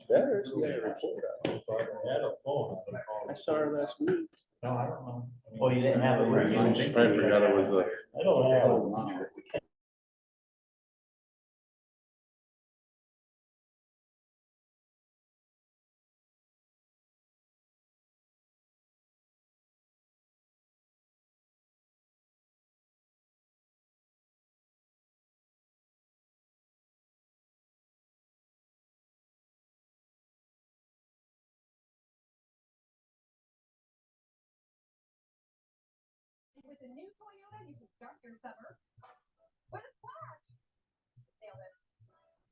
Better. She got a report out. I saw her last week. No, I don't know. Oh, you didn't have it where you? I forgot it was a. I don't have it. With the new Toyota, you can start your summer with a splash. Nailed it.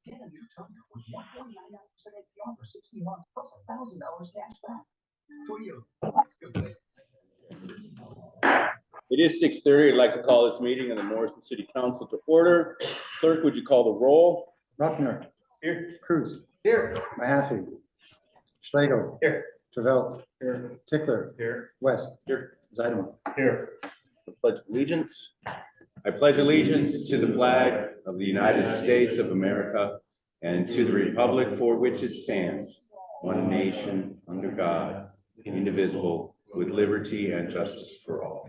Get a new Toyota with 149% APR for 60 months plus $1,000 cash back. Toyota, let's go places. It is 6:30. I'd like to call this meeting of the Morrison City Council to order. Clerk, would you call the roll? Ruckner. Here. Cruz. Here. Mahaffey. Schlegel. Here. Travelt. Here. Tickler. Here. West. Here. Zeideman. Here. The Pledge of Allegiance. I pledge allegiance to the flag of the United States of America and to the republic for which it stands, one nation, under God, indivisible, with liberty and justice for all.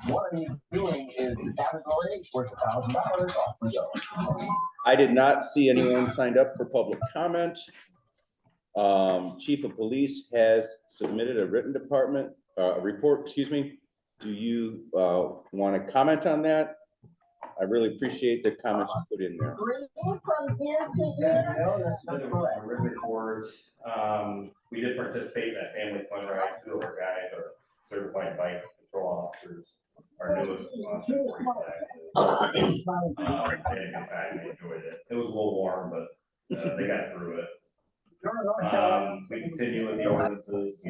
What are you doing is the category worth $1,000 off the go. I did not see anyone signed up for public comment. Chief of Police has submitted a written report, excuse me. Do you want to comment on that? I really appreciate the comments you put in there. From year to year. No, that's not correct. Report, we did participate in that family fun ride. 2 of our guys are certified bike patrol officers. Our newest sponsor, Forty Flags. They had a good time, they enjoyed it. It was a little warm, but they got through it. We continue with the ordinances,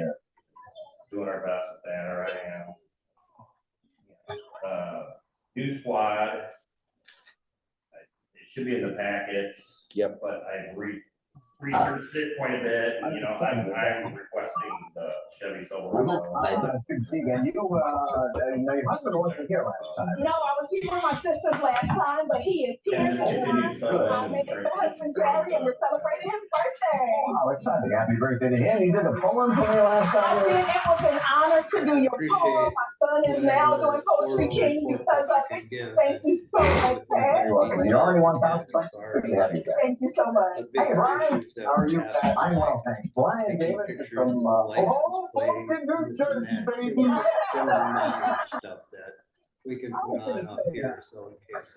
doing our best with that, or I am. New squad. It should be in the packets. Yep. But I researched it quite a bit. You know, I'm requesting the Chevy Silverado. It's good to see you again. Your husband wasn't here last time. No, I was here with my sisters last time, but he is here And just continue tonight. to settle in I and made it try for to husband Jerry, and we're celebrating his birthday. Oh, exciting. Happy birthday to him. He did a poem for me last I did. time. It was an honor to do your poem. My son is now doing Poetry King because of it. Thank you so much, Pat. You're welcome. You already want that? Thank you so much. Hey, Brian, how are you? I'm well, thanks. Brian Davis is from Hoboken, New Jersey, baby. Stuff that we can put on up here, so in case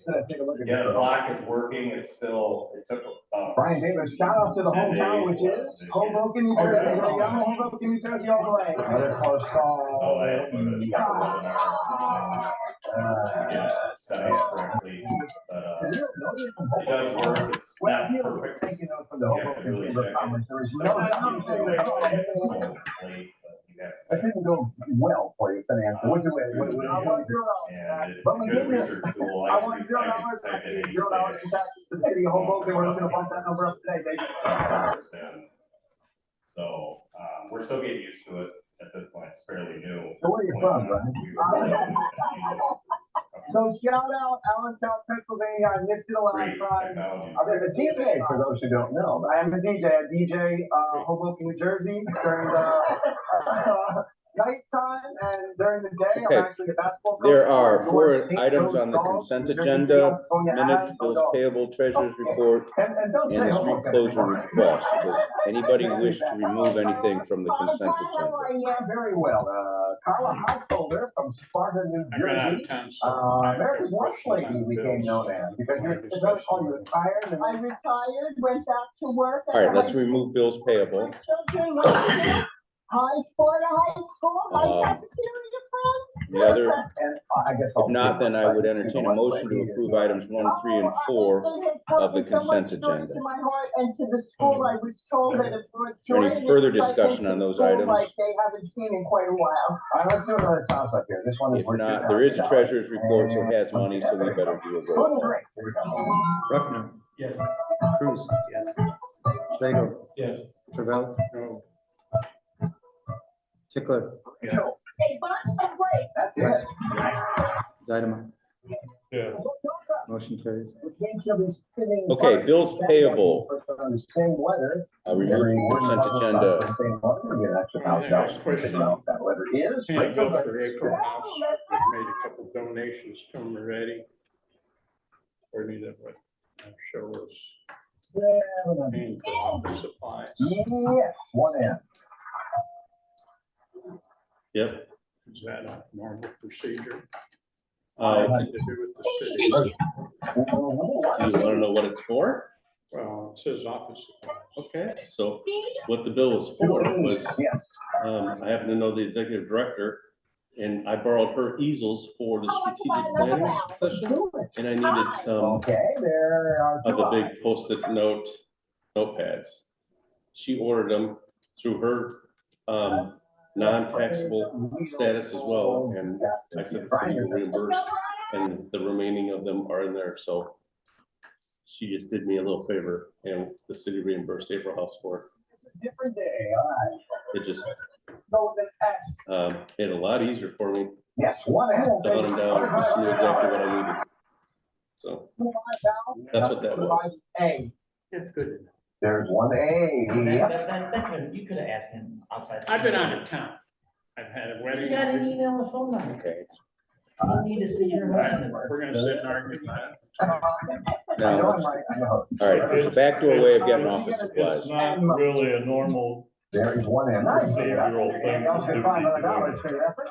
Let's take a look at Yeah, the this. block is working. It's still, it took. Brian Davis, shout out to the hometown, which is Hoboken, New Jersey. There you go, Hoboken, New Jersey, all the way. Another close call. Yeah, set it up correctly, but, it does work. It's not perfect. Taking note from the Hoboken Chamber of Commerce, there is no. That didn't go well for you financially. What And it's a good research tool. I want $0. I paid $0 in taxes to the city of Hoboken. We're looking to bump that number up today, baby. So, we're still getting used to it at this point. It's fairly new. So where are you from, Brian? So shout out Allentown, Pennsylvania. I missed you the last time. I'm a DJ, for those who don't know. I am a DJ. I DJ Hoboken, New Jersey during the nighttime and during the day. Okay. I'm actually a basketball coach. There are North 4 St. items Joe's on the Golf, consent New Jersey agenda: City, California, minutes, and bills dogs. payable, treasurer's report, And don't and say the street Hoboken. closure request. Does anybody wish to remove anything from the consent agenda? Yeah, very well. Carla Householder from Sparta, New Jersey. America's Lunch Lady became known as, because you retired. I retired, went back to work. All right, let's remove bills payable. Children, high Florida High School, my cafeteria friends. The other, And I guess if not, then I would entertain a motion to approve items 1, 3, and 4 of the consent agenda. To my heart and to the school, I was told that if we're Is there any joining further it, it's like discussion into on those school items? Like they haven't seen in quite a while. All right, let's do another toss up here. This one is. If not, there is a treasurer's report, so it has money, so we better do a roll call. Ruckner. Yes. Cruz. Yes. Schlegel. Yes. Travelt. No. Tickler. A bunch of breaks. That's West. it. Zeideman. Yeah. Motion Motion carries. Okay, bills payable. Same weather. Removed from consent agenda. That letter is. Can't go for April House. We've made a couple donations to them already. Or need to show us paying for office supplies. Yes, one end. Yep. Is that a normal procedure? Do To do with the city? you wanna know what it's for? Well, it says office supplies. Okay, so what the bill was for was, Yes. I happen to know the executive director, and I borrowed her easels for the strategic planning session, and I needed some Okay, there are of two the big post-it notepads. She ordered them through her, non-taxable status as well, and I said the city will reimburse, and the remaining of them are in there, so she just did me a little favor, and the city reimbursed April House for Different day, all right. it. It just, Go with an S. made it a lot easier for me Yes, one end. to hunt them down, and just knew exactly what I needed. So, that's what that was. A. It's good. There's one A. You could have asked him outside. I've been out of town. I've had a He's wedding. got an email and a phone number. Okay. You need to see your husband. We're gonna sit and argue about it. I Now, know I'm let's- right, I know. all right, there's a backdoor way of getting office supplies. It's not really a normal There is one end. Nice. procedural thing. Y'all should $500 for your effort.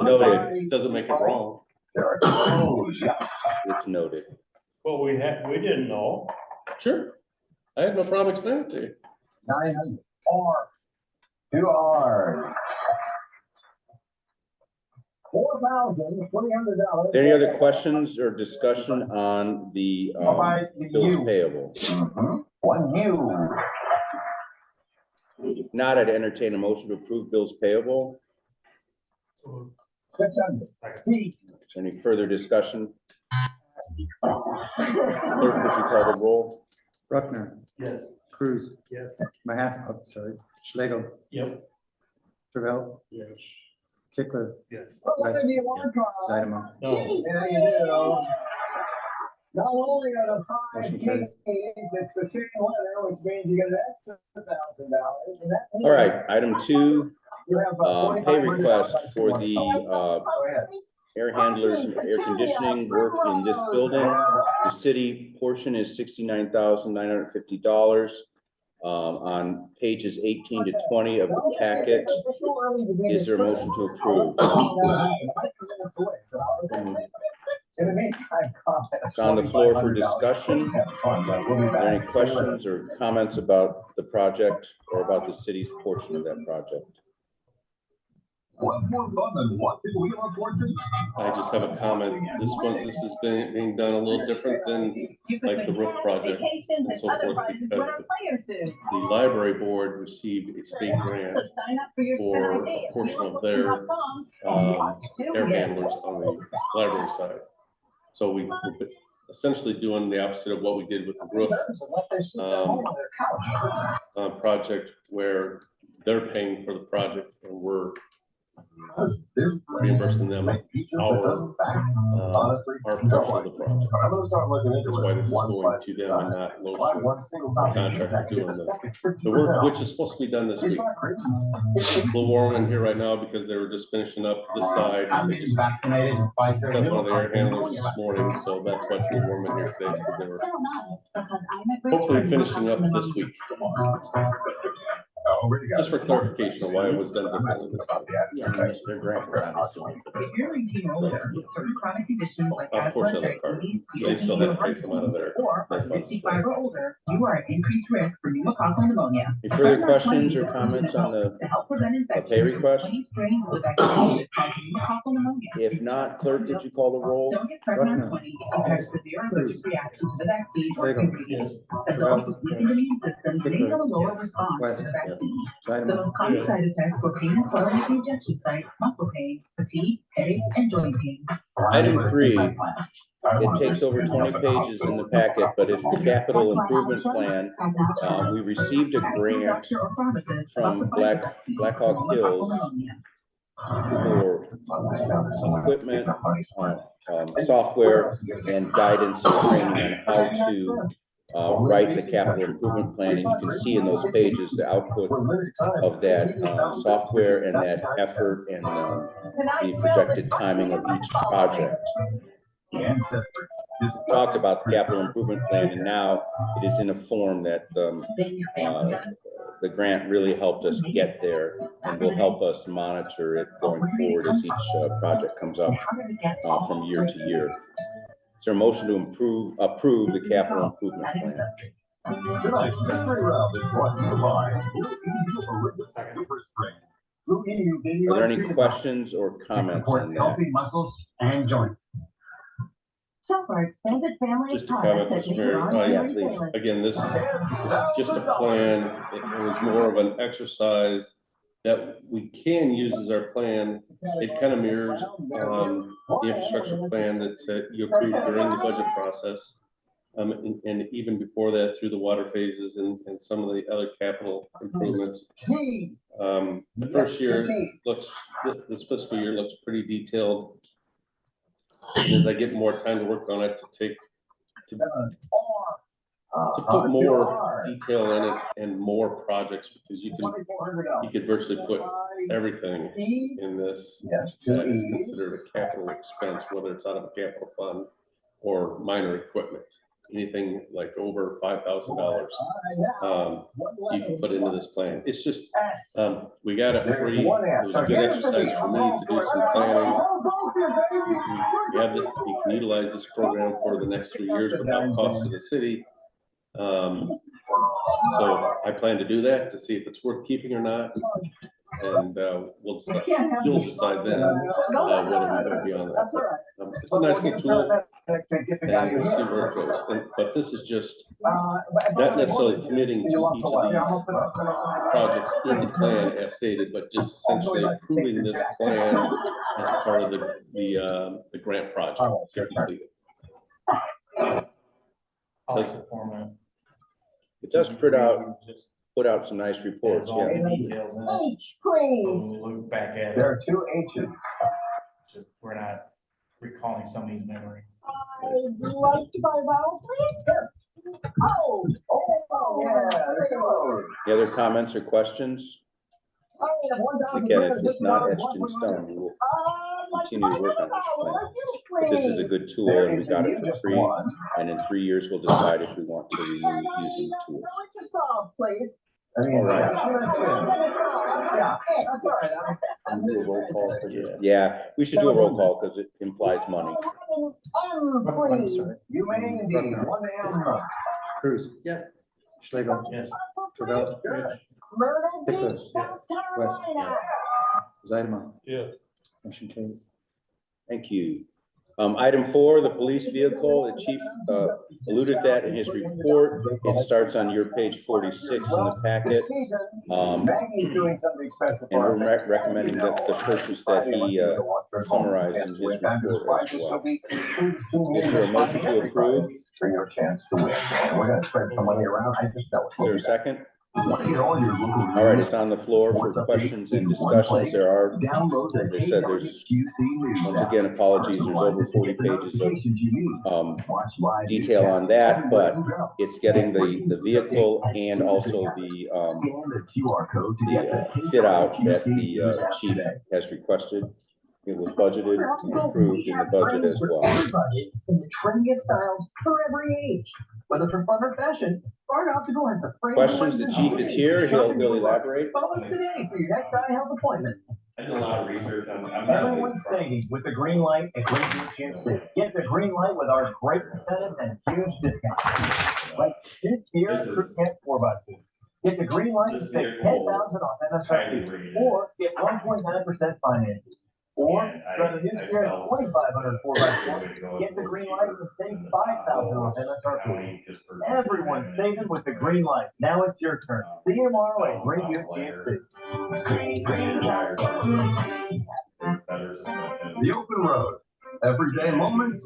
Noted, it doesn't make it wrong, There are two. Yeah. it's noted. Well, we didn't know. Sure, I have no problem explaining it to you. 900. R. Two R's. $4,300. Any other questions or discussion on the, How about the bills U? payable? Mhm. One U. Not, I'd entertain a motion to approve bills payable. 600. C. Any further discussion? Clerk, would you call the roll? Bruckner, Yes. Cruz, Yes. sorry, Schlegel, Yep. Travell, Yes. Kickler, Yes. What letter do you want, Carl? Zeideman. No. Yeah, you do. Not only are the five Motion keys, carries. it's the same letter, which means you get an extra $1,000. And that means All right, item 2, You have pay $4,500 request if you for want to the, call. Go ahead. air handlers and air conditioning work in this building. The city portion is $69,950. On pages 18 to 20 of the packet, is there a motion to approve? In the meantime, It's on the floor for discussion. Are there any questions or comments about the project or about the city's portion of that project? What's more fun than watching Wheel of Fortune? I just have a comment. This is being done a little different than You could like the make roof cash project vacations and so other forth, fun is because what our players do. the library board received a state grant So sign up for your for spin a idea. portion of their, air handlers on the library side. So we're essentially doing the opposite of what we did with the roof project, where they're paying for the project and we're reimbursing them our portion of the project. I'm gonna start looking into That's why it. this is One going slice to at a them and time. not Why LoSure. one single time? Contractor doing The second The work, 50%. which is supposed to be done this It's week. not crazy. A little warm in here right now because they were just finishing up this side. They just vaccinated with Pfizer. set one of the air handlers this morning, so that's why it's a little warm in here today, because they were hopefully finishing up this week. Just for clarification of why it was done differently this time. Their grant was obviously. If you're 18 or older with certain chronic conditions like A portion asthma, of the card. diabetes, They still had to pay some out of there. or are That's fine. 65 or older, you are at increased risk for pneumococcal pneumonia. Any further questions or comments on the, To help prevent infections pay with request? 20 strains of the bacteria that cause pneumococcal pneumonia. if not, clerk, did you call the roll? Don't get pregnant on Bruckner. 20 if you have a severe allergic reaction to the vaccine or Schlegel. ingredients. Adults with weakened immune systems may have a lower response West. to the vaccine. The Zeideman, most common side effects were pain and swelling at the injection site, muscle pain, fatigue, headache, and joint pain. Item 3, it takes over 20 pages in the packet, but it's the capital improvement plan. We received a grant from Black Hawk Hills for equipment, software, and guidance and training on how to write the capital improvement plan. And you can see in those pages the output of that software and that effort and the projected timing of each project. Talked about the capital improvement plan, and now it is in a form that the grant really helped us get there and will help us monitor it going forward as each project comes up from year to year. Is there a motion to approve the capital improvement plan? Are there any questions or comments on that? Muscles and joints. Just a comment, Mr. Mayor. Yeah, please. Again, this is just a plan. It was more of an exercise that we can use as our plan. It kind of mirrors the infrastructure plan that you approved during the budget process. And even before that, through the water phases and some of the other capital improvements. The first year looks, this fiscal year looks pretty detailed. As I get more time to work on it, to put more detail in it and more projects, because you could virtually put everything in this that is considered a capital expense, whether it's out of a capital fund or minor equipment. Anything like over $5,000, you can put into this plan. It's just we got it free. It was a good exercise for me to do some planning. You can utilize this program for the next 3 years without cost to the city. So I plan to do that to see if it's worth keeping or not, and you'll decide then whether we go beyond that. It's a nice little tool, and we'll see where it goes. But this is just not necessarily committing to each of these projects in the plan as stated, but just essentially approving this plan as part of the grant project to complete it. I like the format. It does put out some nice reports, All yeah. the details in it. H, please. When we look back at There it, are 2 H's. just, we're not recalling somebody's memory. I'd like to buy a bottle, please. Oh, Yeah, there she goes. Any other comments or questions? Again, it's not etched in stone. We will continue to work on this plan. But this is a good tool, and we got it for free. And in 3 years, we'll decide if we want to renew using the tool. please. I mean, All right. Yeah, that's all right. And do a roll call for you. Yeah, we should do a roll call because it implies money. Please. You may indeed. 1 M. Cruz. Yes. Schlegel. Yes. Travell. Myrtle Pickler. Beach, South West. Carolina. Zeideman. Yeah. Motion carries. Thank you. Item 4, the police vehicle. The chief alluded that in his report. It starts on your page 46 in the packet. Maggie's doing something special. And we're recommending that the purchase that he summarized in his report as well. Is there a motion to approve? For your chance to win. We're gonna spread some money around. I just know. Is there a second? All All right, it's on the floor for questions and discussions. There are, as I said, there's, once again, apologies, there's over 40 pages of detail on that, but it's getting the vehicle and also the fit out that the chief has requested. It was budgeted and approved in the budget as well. Everybody in the trendiest styles for every age. Whether for fun or fashion, Bart Optical has the Questions? The chief is here. He'll elaborate. Call us today for your next eye health appointment. I did a lot of research on. Everyone's saying with the green light at Green View GMC. Get the green light with our great incentives and huge discounts. Like this year, This is- Kent 4x2. Get the green light and This save vehicle 10,000 off highly MSRP, rated. or get 1.9% financing. Or And rather new I share felt 2,500 4x4. the way to go Get is the go green cheaper light and save than the 5,000 off top MSRP. county just for- Everyone's saving with the green light. Now it's your turn. See you tomorrow at Green View GMC. The open road. Everyday moments,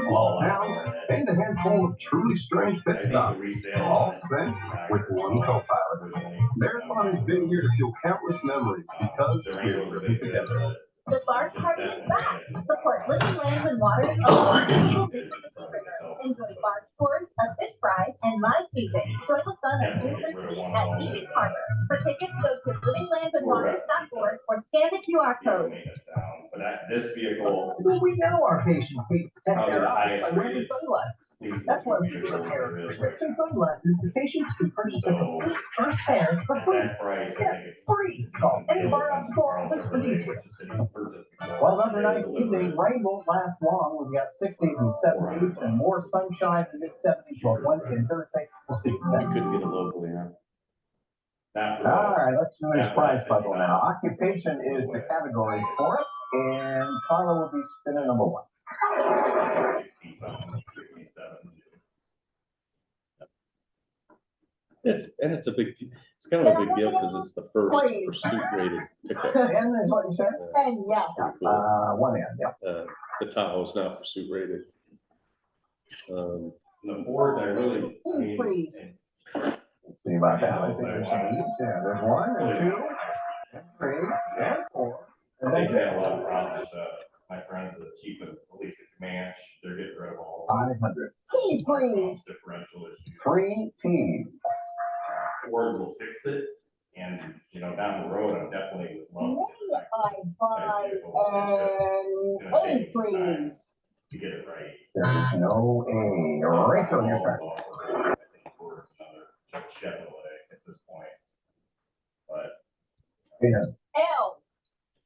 small towns, and a handful of truly strange pit stops. All spent with one co-pilot. Marathon Avon has been here to fuel countless memories because Durango was a big fit, but The Bark just Party that is back. man, Support living lands and waters of the beautiful Big Mississippi River. Enjoy barge tours, a fish fry, and live music. Join the fun at definitely June get rid of 13th one at alone Beacon and, Harbor. For tickets, go to livinglandsandwaters.org or scan the QR vehicle code. maintenance down, but this vehicle, well, we know our patients need to protect Probably their the eyes highest by wearing rated sunglasses. least That's why we vehicle give a pair of there is right prescription now. sunglasses to patients who purchase a So, complete first pair for At free. that price, I Yes, think it's. free. a Call decent any deal of our compared to outdoor Carl office for Chevrolet, details. which the city's purchased before. Well, another They nice deliver evening. it Rain won't last long. We've got 60s and 70s and more sunshine in the mid-70s for Wednesday and Thursday. We'll see. You couldn't get it locally, huh? Not for All the- right, let's do this That's prize right. puzzle now. Occupation is the category for it, and Carla will be spinning number one. 60-something, 67. It's a big, it's kind of a big deal because it's the first pursuit rated pickup. Ten is what you said? And yes. Pretty cool. One end, yeah. The Tahoe's not pursuit rated. The Fords, I really, I mean, Please. See about that. I think there's some each. Yeah, there's one and two, and three, and four. And they've then had a lot of problems, my friends, the chief of police at Comanche, they're getting rid of all. 500. Tea, please. Differential issues. 3 T. Ford will fix it, and, you know, down the road, I'm definitely would love Buy an A, please. to get it right. There's no A. Rachel, your turn. I think Ford's another Chevrolet at this point, but. Yeah. L.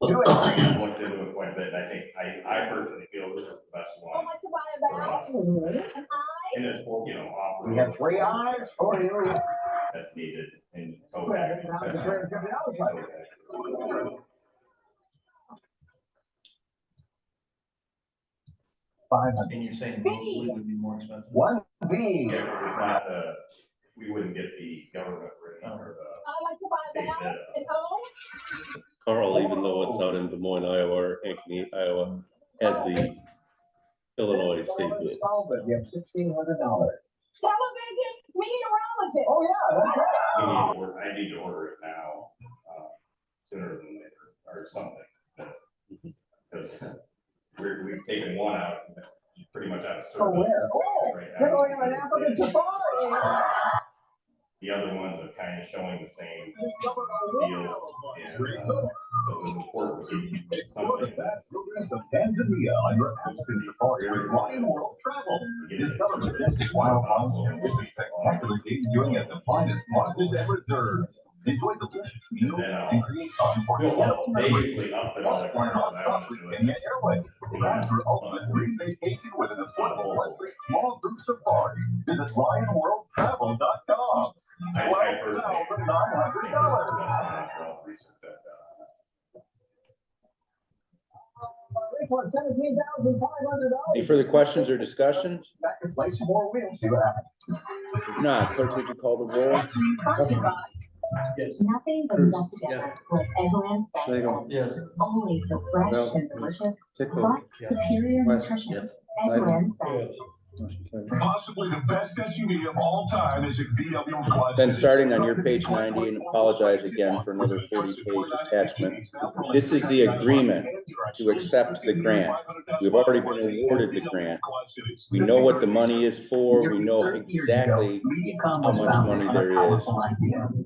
Do it. I've looked into it quite a bit, and I think, I personally feel this is the best I'd one. like to buy a vowel. An I. And it's, you know, We have 3 eyes for you. that's needed in. Well, now it's $250 left. 500. And you're saying Woodley would be more expensive? 1 B. Yeah, 'cause it's not the, we wouldn't get the government rate or I'd like to buy a state vowel. bid. An O. Carl, even though it's out in Des Moines, Iowa, or Ankeny, Iowa, has the Illinois state bid. You have $1,600. Television meteorologist. Oh, yeah, that's right. I need to order it now, sooner than later, or something. Because we've taken one out, pretty much out of service. Oh, where? Oh, right you're now. going on an African safari. The other ones are kind of showing the same deals. And, so it was important to get something that's. Tanzania under African safari with Lion World Travel. Discover the best wildlife with a spectacular day doing at the finest lodges and reserves. Enjoy delicious meals and create unforgettable They memories. usually up it. Plus, why not stop for Kenya Airways? Plan your ultimate dream vacation with an affordable luxury small group safari. Visit lionworldtravel.com. I personally. For $900. For $17,500. Any further questions or discussions? Back and play some more wheels, see what happens. If not, clerk, would you call the roll? Nothing but Cruz. stuff together with Eggland's best Schlegel. friend. Yes. Only so fresh Bell. and delicious, Tickle. but superior West. nutrition. Yep. Eggland's best. Yes. Motion carried. Possibly the best SUV of all time is a VW Quad. Then starting on your page 90, and apologize again for another 40-page attachment. This is the agreement to accept the grant. We've already been awarded the grant. We know what the money is for. We know exactly how much money there is.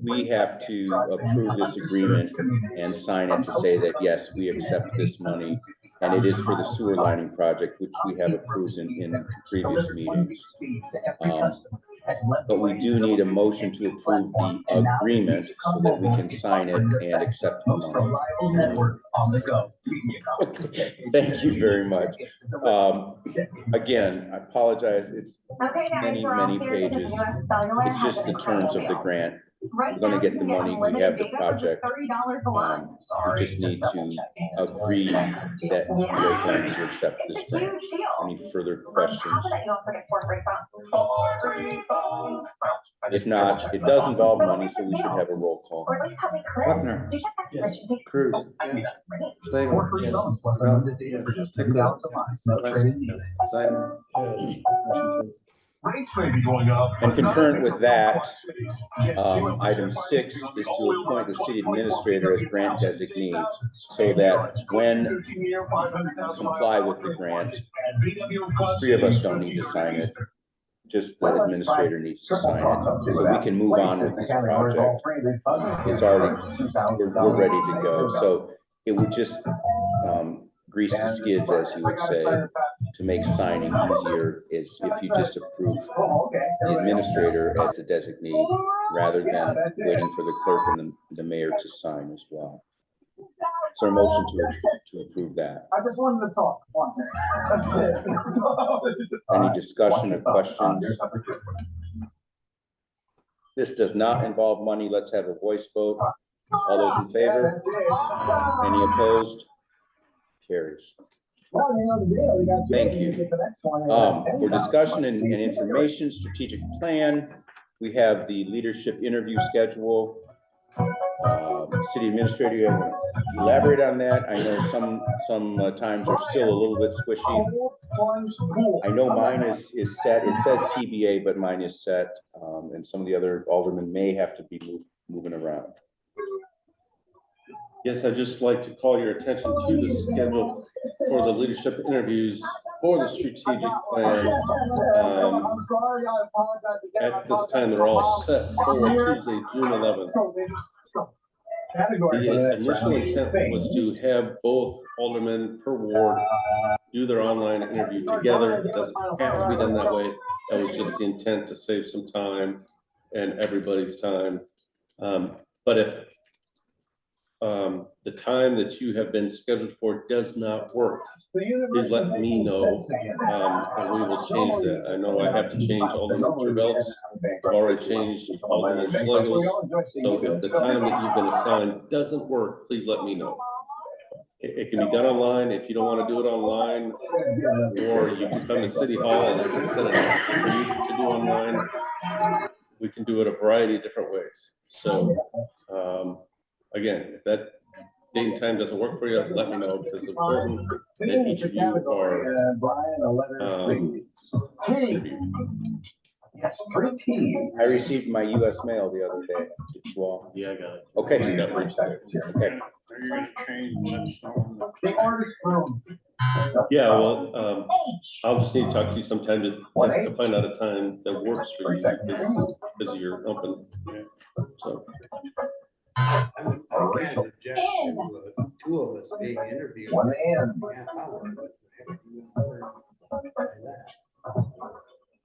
We have to approve this agreement and sign it to say that, yes, we accept this money. And it is for the sewer lining project, which we have approved in previous meetings. But we do need a motion to approve the agreement so that we can sign it and accept the money. Okay, thank you very much. Again, I apologize. It's Okay, guys, many, we're all many here because pages. US Cellular It's has just an the terms of incredible the deal. grant. Right We're gonna now, get you the can money. We unlimited have the data for just project. $30 a month. We just need to agree that we're going to accept this It's a grant. huge deal. Any further On top questions? of that, you also get 4 free phones. If not, it does involve money, so we should have a roll call. Or at least how they could. Buckner. You check that spreadsheet. Cruz. Schlegel. More free phones plus unlimited data for just $30 a month. No trade-in needed. Zeimer. Yes. Motion carries. Rates may be going up. And but not concurrent with that, Get zero item percent 6 on is the to all-wheel appoint the drive city 1.4 administrator as grant designee, so that when comply with the grant, 3 of us don't need to sign it. Just the administrator needs to sign it, so we can move on with this project. It's already, we're ready to go. So it would just grease the skids, as you would say, to make signing easier, is if you just approve the administrator as the designee, rather than waiting for the clerk and the mayor to sign as well. So a motion to approve that. I just wanted to talk once. That's it. Any discussion or questions? This does not involve money. Let's have a voice vote. All those in favor? Any opposed? Carries. Well, you know the deal. We got Thank Jay, you. get the next one. For discussion and information, strategic plan, we have the leadership interview schedule. City administrator, you want to elaborate on that? I know some times are still a little bit squishy. I know mine is set. It says TBA, but mine is set, and some of the other aldermen may have to be moving around. Yes, I'd just like to call your attention to the schedule for the leadership interviews for the strategic plan. I'm sorry, I apologize again. At this time, they're all set for Tuesday, June 11th. The initial intent was to have both aldermen per ward do their online interview together. It doesn't have to be done that way. That was just the intent, to save some time and everybody's time. But if the time that you have been scheduled for does not work, please let me know, and we will change that. I know I have to change Alderman Tervel's. I've already changed Alderman Schlegel's. So if the time that you've been assigned doesn't work, please let me know. It can be done online. If you don't want to do it online, or you can come to City Hall and I can set it up for you to do online. We can do it a variety of different ways. So, again, if that date and time doesn't work for you, let me know, because it's important that each of you are Yes, 3T. I received my US mail the other day. Did you all? Yeah, I got it. Okay. Just got reached out. Okay. Are you gonna change this on? The artist room. Yeah, well, I'll just need to talk to you sometime to find out a time that works for you, because you're open. So, I kind of object to two of us being interviewed. One and.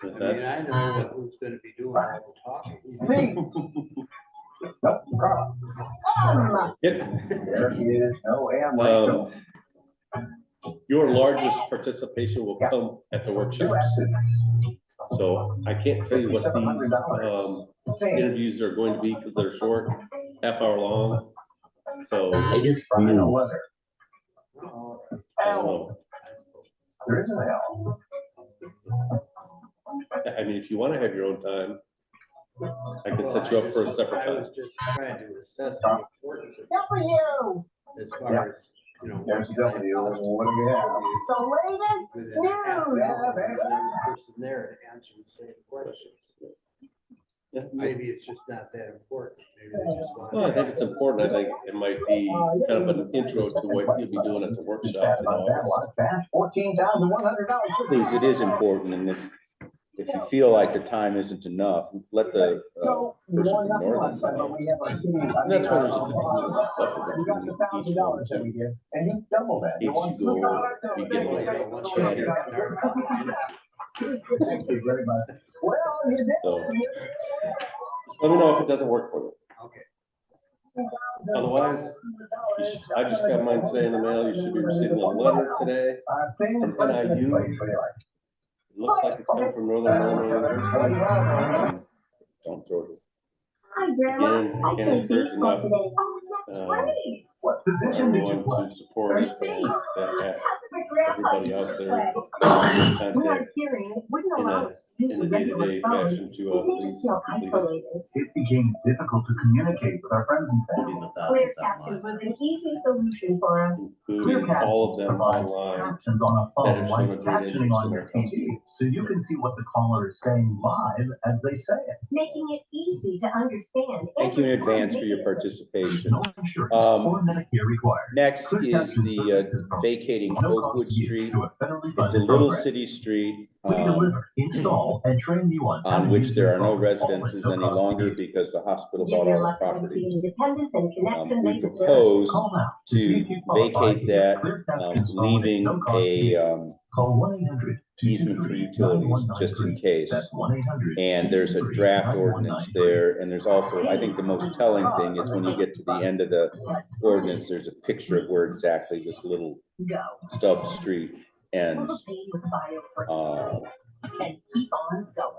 I mean, that's, I know who's gonna be doing all the talking. C. Nope, problem. it, There he is. No, and. your largest participation will come at the workshops. So I can't tell you what these interviews are going to be, because they're short, half-hour long. So It is final weather. I don't know. There is an L. I mean, if you want to have your own time, I can set you up for a separate I time. was just trying to assess the importance of Good for you. as far as, you know. There's W. What do we have? The latest Within half an news. hour, there's another person there to answer the same questions. Yeah. Maybe it's just not that important. Maybe they just want. Well, I think it's important. I think it might be kind of an intro to what you'll be doing at the workshop in August. $14,100. Please, it is important, and if you feel like the time isn't enough, let the person ignore them. And that's why there's a 15-minute buffer You got the between each one, $1,000 that too. we give, and you double that. You Keeps want you going, $2,000, you get Well, you know, like once chatty. you get started, Thank you very much. Well, you did. So let me know if it doesn't work for you. okay. Otherwise, I just got mine today in the mail. You should be receiving a letter today. From NIU. It looks like it's coming from Northern Illinois University. Don't, Georgia. Hi, Grandma. Again, I can't can encourage baseball enough, today. Oh, that's great. What position did you everyone play? to support it, First base. that has everybody out there We had a contact hearing, it wouldn't in allow a, us to use in a a regular day-to-day phone. fashion to It made us please feel complete it. isolated. It became difficult to communicate with our friends and family. Clear captions was an easy solution for us. Including all of them provides online. captions on a that phone, have like shown a great interest captioning on in your our council. TV, so you can see what the caller is saying live as they say it. Making it easy to understand. Thank you in and advance for your respond participation. No insurance Um, or Medicare required. Next Clear is Caption the services provide vacating no cost Oakwood to you Street. through a federally It's a funded little program. city street. We deliver, install, and train you on how On to which use there your are no phone, all with residences no any cost to longer you. because the hospital Give bought your all the loved ones property. the independence and connection We they deserve. propose Call now to see if to you qualify vacate to use that, Clear Caption's phone at leaving no cost to a you. Call 1-800-223-9193. easement for utilities, just in case. That's 1-800. And there's a draft ordinance there, and there's also, I think the most telling thing is when you get to the end of the ordinance, there's a picture of where exactly this little Go. stub street ends. And keep on going.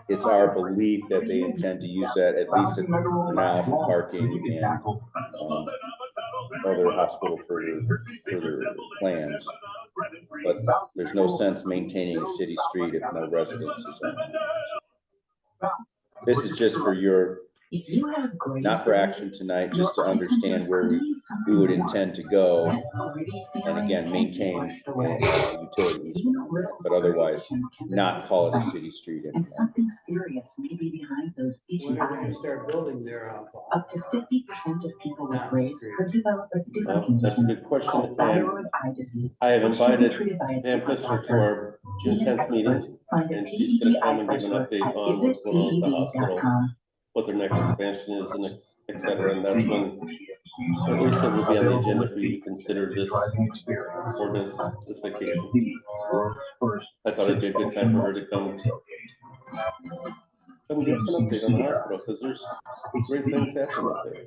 It's our belief that they intend to use that at least for now for parking and other hospital further plans. But there's no sense maintaining a city street if no residences on it. This is just for your, not for action tonight, just to understand where we would intend to go. And again, maintain a utility easement, but otherwise not call it a city street And anymore. something serious may be behind those itchy When are they gonna eyes. start building there? Up to 50% of people with Not Graves street. could develop a different Well, that's a condition good question, called and thyroid eye disease. I have which can be invited treated by a Pam different Fisher to doctor. our See June an 10th meeting, expert. Find a and she's gonna TED come eye and give an specialist update at on what's going on with the hospital, visited.com. what their next expansion is, and et cetera, and that's when at least it will be on the agenda for you to consider this ordinance, this vacation. I thought it'd be a good time for her to come and give us an update on the hospital, because there's great things happening up there.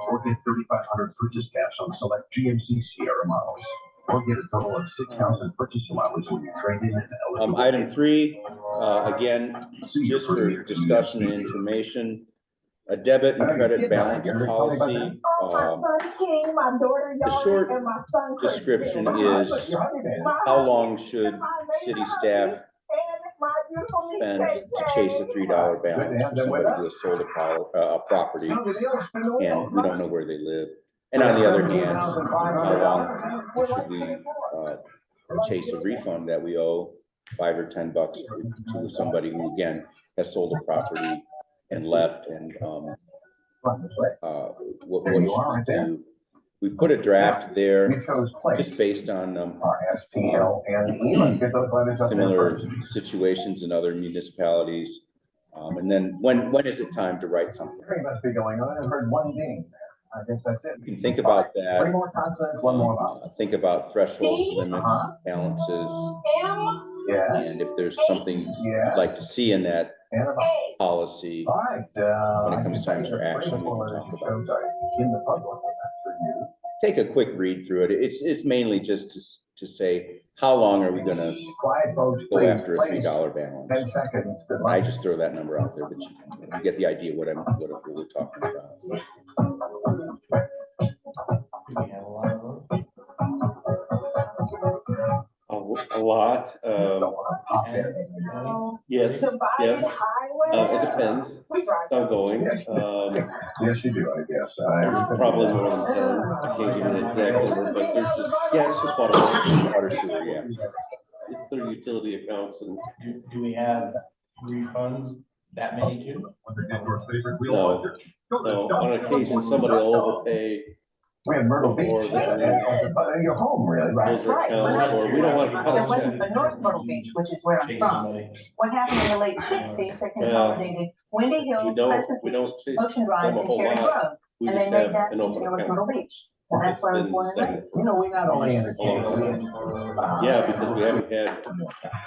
Or get 3,500 purchase cash on select GMC Sierra models. Or get a total of 6,000 purchase allowance when you trade in an eligible. Item 3, again, just for discussion and information, a debit and credit balance policy. Oh, my son King, my daughter The short Yoni, and my son Christian. description is how long should city staff spend to chase a $3 balance for somebody who has sold a property and we don't know where they live. And on the other hand, how long should we chase a refund that we owe $5 or $10 to somebody who again has sold a property and left, and what should we do? We put a draft there just based on similar situations in other municipalities. And then when is it time to write something? Must be going on. I've heard one ding. I guess that's it. You can think about Three that. more consonants, one more vowel. Think about thresholds, limits, balances, Yeah. and if there's something Yeah. you'd like to see in that And a vowel. policy, All right. when it comes time for action, we can talk about it. In the public, for you. Take a quick read through it. It's mainly just to say, how long are we gonna Quiet, folks, go please, after a please. $3 10 balance? seconds. Good I luck. just throw that number out there, but you get the idea what we're talking about. Do we have a lot of those? A lot, yes, yes, it depends, it's ongoing, Yes, you do, I guess. there's probably more than 10, I can't give you an exact number, but there's just, yeah, it's just water sewer, yeah. It's their utility accounts, and Do we have refunds that many too? no, on occasion, somebody will overpay We have Myrtle Beach. Or Your home, really, right? those accounts, or we don't want to cut There a wasn't check. a North Myrtle Beach, which is where I'm Chase from. somebody. What happened in the late 60s, they consolidated Windy Hill, We Pleasant don't Beach, chase Ocean Drive, them a and whole Cherry lot, Grove. we And just they made have that an into open North Myrtle account. Beach. So that's where I was It's born been and raised. stagnant. You know, we not only entertain. Yeah, because we haven't had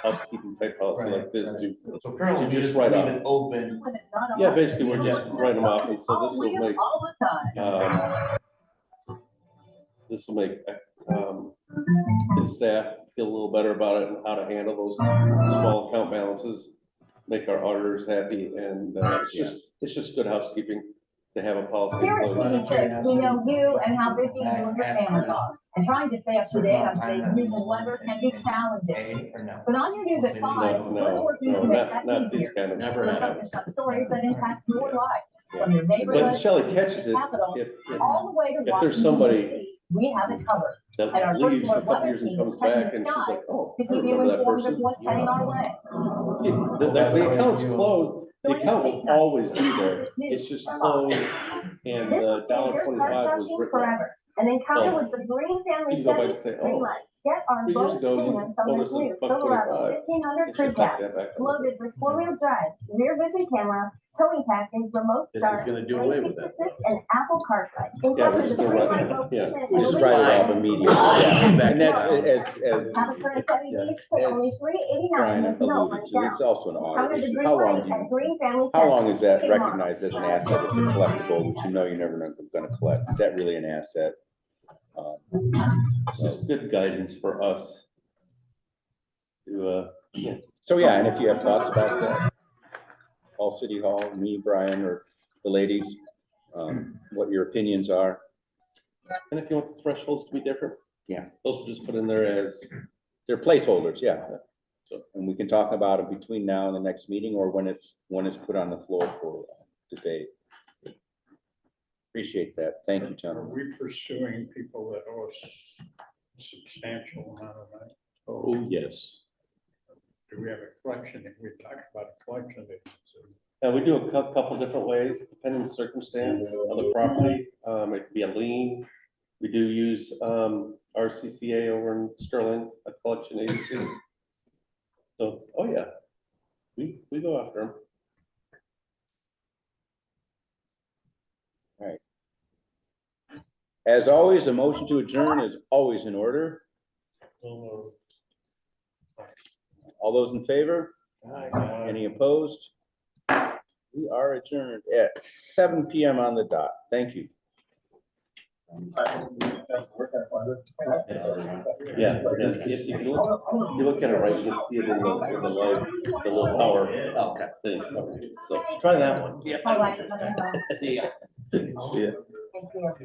housekeeping type policy like this to, So currently, To we just just write leave off. it open. yeah, basically, we're just writing them off, and so this will make, All the time. the staff feel a little better about it and how to handle those small account balances, make our auditors happy, and it's just good housekeeping. to have a policy in Here at place. TV6, we know you and how busy you and your family are. And trying to stay up to date on today's news and weather can be challenging. A or no? But on your news at 5, we're working to make that Not these easier. kind of. Never We're happens. focused on stories that impact your life. From your But neighborhood, Shelley catches it, capital, if all the way to if there's Washington, somebody- D.C., we have it covered. And our that leaves for a virtual couple weather years and team comes is checking back the and she's sky like, oh, to I keep you remember that informed of person. what's heading our way. The account's closed, the account will always be there, it's just closed, and This will $1.25 change your car was shopping written off. forever. And encounter Oh. with the Green Family You can go back and Settings say, Green oh, Light. Get our 3 years bonus ago, you premium from told this us new it's Silverado $1.25. 1500 It crew should take cab. that back. Loaded with 4-wheel drive, rear vision camera, towing package, remote This is start, gonna do away with lane that. assist, and Apple CarPlay. Yeah, Encounter we're the just gonna Green run Light it, both yeah. payment We and just delivery. write it off immediately. Yeah. And that's, as Have a current Chevy Yeah. lease for only As $389 Brian with no alluded money to, down. it's also an Encounter audit the issue. Green How long Light do you, at Green Family how long Settings. is that Tomorrow. recognized as an asset? It's a collectible, which you know you're never gonna collect. Is that really an asset? It's just good guidance for us to, yeah. So, yeah, and if you have thoughts about that, call City Hall, me, Brian, or the ladies, what your opinions are. And if you want the thresholds to be different. Yeah. Those will just put in there as, They're placeholders, yeah. So, and we can talk about it between now and the next meeting, or when it's put on the floor for debate. Appreciate that. Thank you, Are gentlemen. we pursuing people that owe substantial amount of money? oh, yes. Do we have a collection? If we talk about a collection agency, We do a couple different ways, depending on the circumstance of the property. It could be a lien. We do use our CCA over in Sterling, a collection agency. So, oh yeah, we go after them. As always, a motion to adjourn is always in order. All those in favor? Any opposed? We are adjourned at 7 PM on the dot. Thank you. Yeah, if you look at it right, you can see it in the light, the little power thing. So try that one. All right. See ya. Yeah. Thank you.